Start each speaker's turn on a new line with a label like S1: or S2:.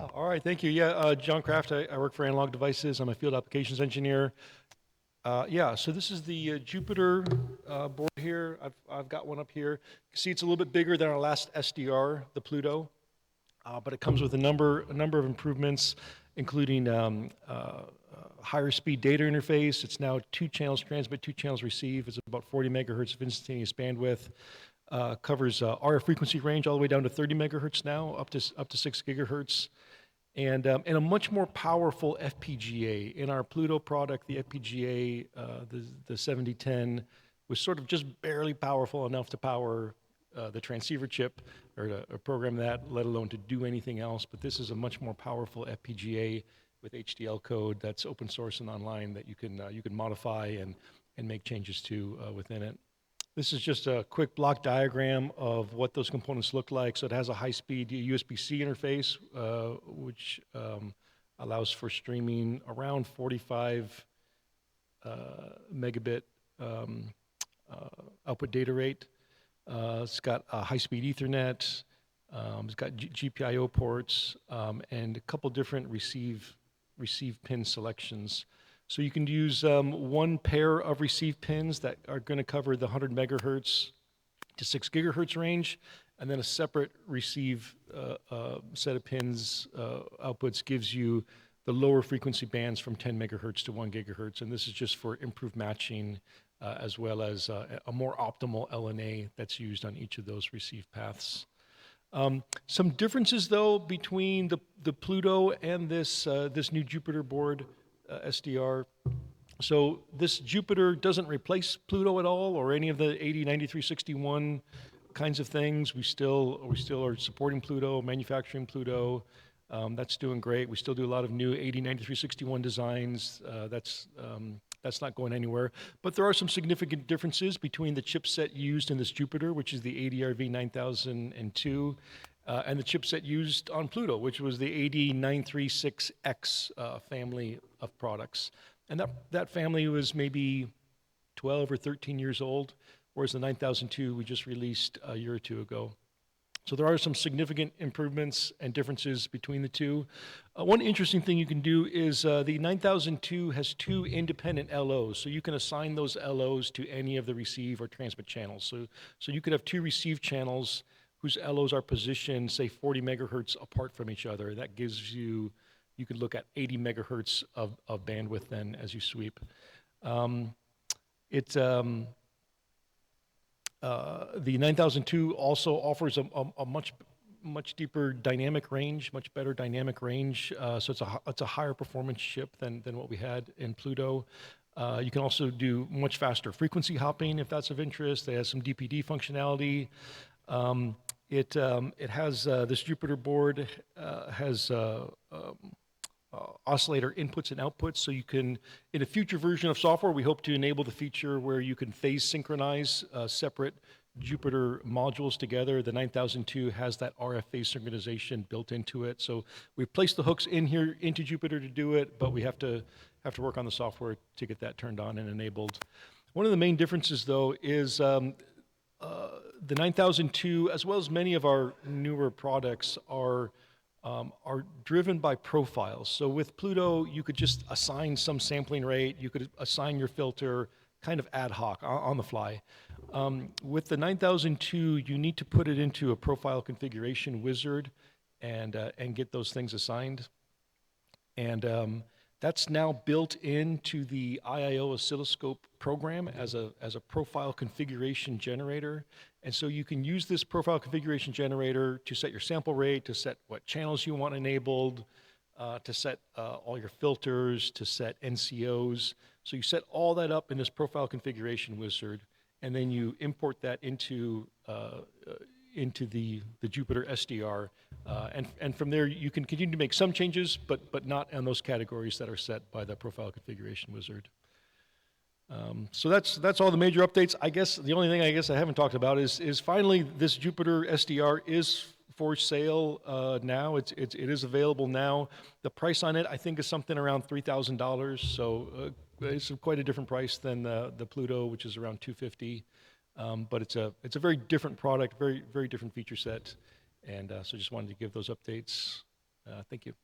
S1: All right, thank you. John Kraft, I work for Analog Devices. I'm a field applications engineer. So this is the Jupiter board here. I've got one up here. You can see it's a little bit bigger than our last SDR, the Pluto, but it comes with a number of improvements, including higher speed data interface. It's now 2 channels transmit, 2 channels receive. It's about 40 megahertz of instantaneous bandwidth. Covers RF frequency range all the way down to 30 megahertz now, up to 6 gigahertz. And a much more powerful FPGA. In our Pluto product, the FPGA, the 7010, was sort of just barely powerful enough to power the transceiver chip or to program that, let alone to do anything else. But this is a much more powerful FPGA with HDL code that's open source and online that you can modify and make changes to within it. This is just a quick block diagram of what those components look like. So it has a high-speed USB-C interface, which allows for streaming around 45 megabit output data rate. It's got a high-speed Ethernet. It's got GPIO ports and a couple different receive pin selections. So you can use one pair of receive pins that are going to cover the 100 megahertz to 6 gigahertz range, and then a separate receive set of pins outputs gives you the lower frequency bands from 10 megahertz to 1 gigahertz, and this is just for improved matching as well as a more optimal LNA that's used on each of those receive paths. Some differences though between the Pluto and this new Jupiter board. SDR. So this Jupiter doesn't replace Pluto at all or any of the 809361 kinds of things. We still are supporting Pluto, manufacturing Pluto. That's doing great. We still do a lot of new 809361 designs. That's not going anywhere. But there are some significant differences between the chipset used in this Jupiter, which is the ADRV 9002, and the chipset used on Pluto, which was the 80936X family of products. And that family was maybe 12 or 13 years old, whereas the 9002 we just released a year or two ago. So there are some significant improvements and differences between the two. One interesting thing you can do is the 9002 has 2 independent LOs, so you can assign those LOs to any of the receive or transmit channels. So you could have 2 receive channels whose LOs are positioned, say 40 megahertz apart from each other. That gives you could look at 80 megahertz of bandwidth then as you sweep. The 9002 also offers a much deeper dynamic range, much better dynamic range. So it's a higher performance chip than what we had in Pluto. You can also do much faster frequency hopping if that's of interest. It has some DPD functionality. It has this Jupiter board has oscillator inputs and outputs, so you can, in a future version of software, we hope to enable the feature where you can phase synchronize separate Jupiter modules together. The 9002 has that RF phase synchronization built into it, so we placed the hooks in here into Jupiter to do it, but we have to work on the software to get that turned on and enabled. One of the main differences, though, is the 9002, as well as many of our newer products, are driven by profiles. So with Pluto, you could just assign some sampling rate, you could assign your filter kind of ad hoc, on the fly. With the 9002, you need to put it into a profile configuration wizard and get those things assigned. And that's now built into the IIO oscilloscope program as a profile configuration generator. And so you can use this profile configuration generator to set your sample rate, to set what channels you want enabled, to set all your filters, to set NCOs. So you set all that up in this profile configuration wizard, and then you import that into the Jupiter SDR. And from there, you can continue to make some changes, but not on those categories that are set by the profile configuration wizard. So that's all the major updates. I guess the only thing I haven't talked about is finally this Jupiter SDR is for sale now. It is available now. The price on it, I think, is something around $3,000. So it's quite a different price than the Pluto, which is around $250. But it's a very different product, very different feature set, and so just wanted to give those updates. Thank you.